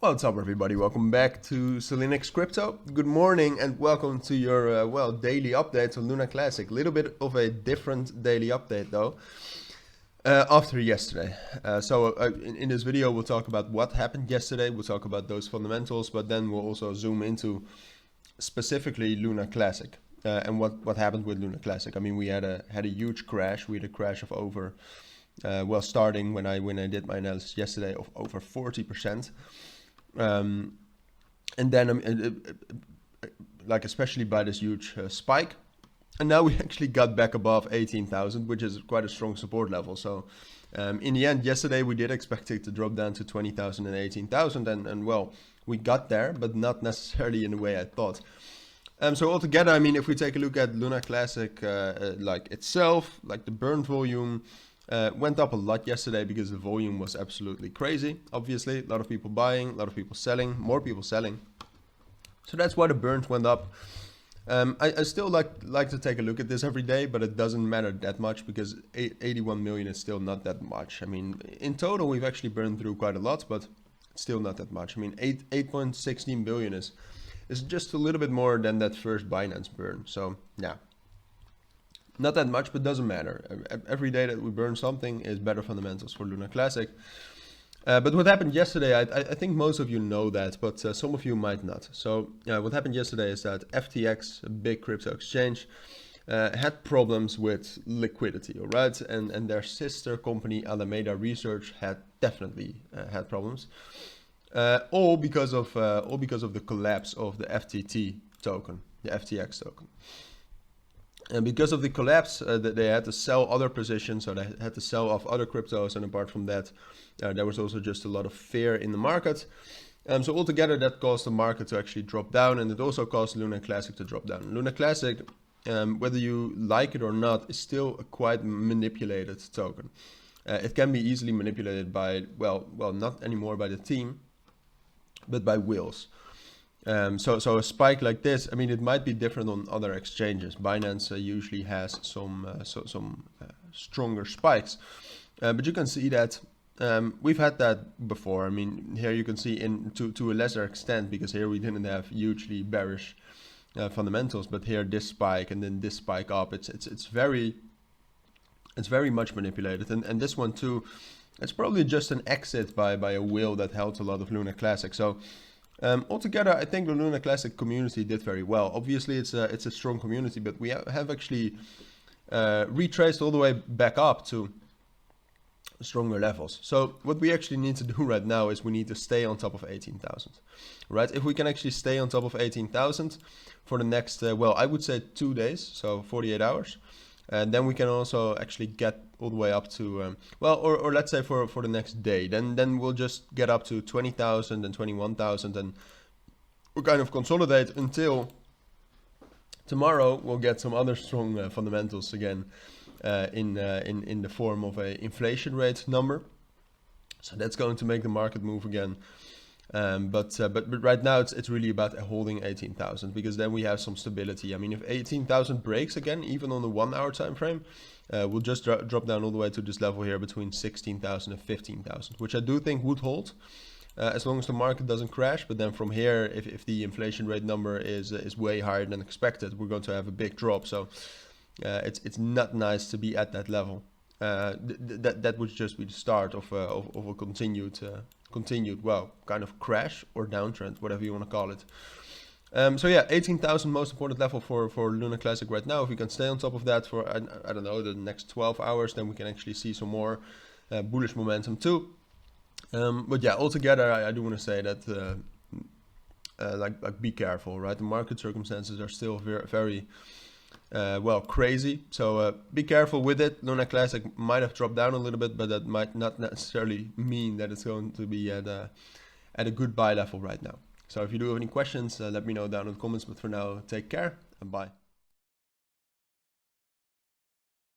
What's up, everybody? Welcome back to Cilinix Crypto. Good morning and welcome to your daily update on Luna Classic. A little bit of a different daily update though after yesterday. In this video we'll talk about what happened yesterday. We'll talk about those fundamentals, but then we'll also zoom into specifically Luna Classic and what happened with Luna Classic. I mean, we had a huge crash. We had a crash of over starting when I did my analysis yesterday of over 40%. And then like especially by this huge spike, and now we actually got back above 18,000, which is quite a strong support level. So in the end, yesterday we did expect it to drop down to 20,000 and 18,000, and well, we got there, but not necessarily in the way I thought. So altogether, I mean, if we take a look at Luna Classic like itself, like the burn volume went up a lot yesterday because the volume was absolutely crazy. Obviously, a lot of people buying, a lot of people selling, more people selling. So that's why the burns went up. I still like to take a look at this every day, but it doesn't matter that much because 81 million is still not that much. I mean, in total, we've actually burned through quite a lot, but it's still not that much. I mean, 8.16 billion is just a little bit more than that first Binance burn. So yeah. Not that much, but doesn't matter. Every day that we burn something is better fundamentals for Luna Classic. But what happened yesterday, I think most of you know that, but some of you might not. So what happened yesterday is that FTX, a big crypto exchange, had problems with liquidity, all right? And their sister company, Alameda Research, had definitely had problems. All because of the collapse of the FTT token, the FTX token. And because of the collapse, they had to sell other positions, so they had to sell off other cryptos. And apart from that, there was also just a lot of fear in the market. So altogether, that caused the market to actually drop down, and it also caused Luna Classic to drop down. Luna Classic, whether you like it or not, is still a quite manipulated token. It can be easily manipulated by, well, not anymore by the team, but by whales. So a spike like this, I mean, it might be different on other exchanges. Binance usually has some stronger spikes, but you can see that we've had that before. I mean, here you can see to a lesser extent, because here we didn't have hugely bearish fundamentals, but here this spike and then this spike up, it's very much manipulated, and this one too, it's probably just an exit by a whale that held a lot of Luna Classic. So. Altogether, I think the Luna Classic community did very well. Obviously, it's a strong community, but we have actually retraced all the way back up to stronger levels. So what we actually need to do right now is we need to stay on top of 18,000, right? If we can actually stay on top of 18,000 for the next, I would say 2 days, so 48 hours. And then we can also actually get all the way up to, or let's say for the next day. Then we'll just get up to 20,000 and 21,000, and we'll kind of consolidate until tomorrow. We'll get some other strong fundamentals again in the form of a inflation rate number. So that's going to make the market move again. But right now it's really about holding 18,000, because then we have some stability. I mean, if 18,000 breaks again, even on the 1 hour time frame, we'll just drop down all the way to this level here between 16,000 and 15,000, which I do think would hold as long as the market doesn't crash. But then from here, if the inflation rate number is way higher than expected, we're going to have a big drop. So it's not nice to be at that level. That would just be the start of a continued kind of crash or downtrend, whatever you want to call it. So yeah, 18,000 most important level for Luna Classic right now. If we can stay on top of that for I don't know, the next 12 hours, then we can actually see some more bullish momentum too. But yeah, altogether, I do want to say that like be careful, right? The market circumstances are still very crazy. So be careful with it. Luna Classic might have dropped down a little bit, but that might not necessarily mean that it's going to be at a good buy level right now. So if you do have any questions, let me know down in the comments. But for now, take care and bye.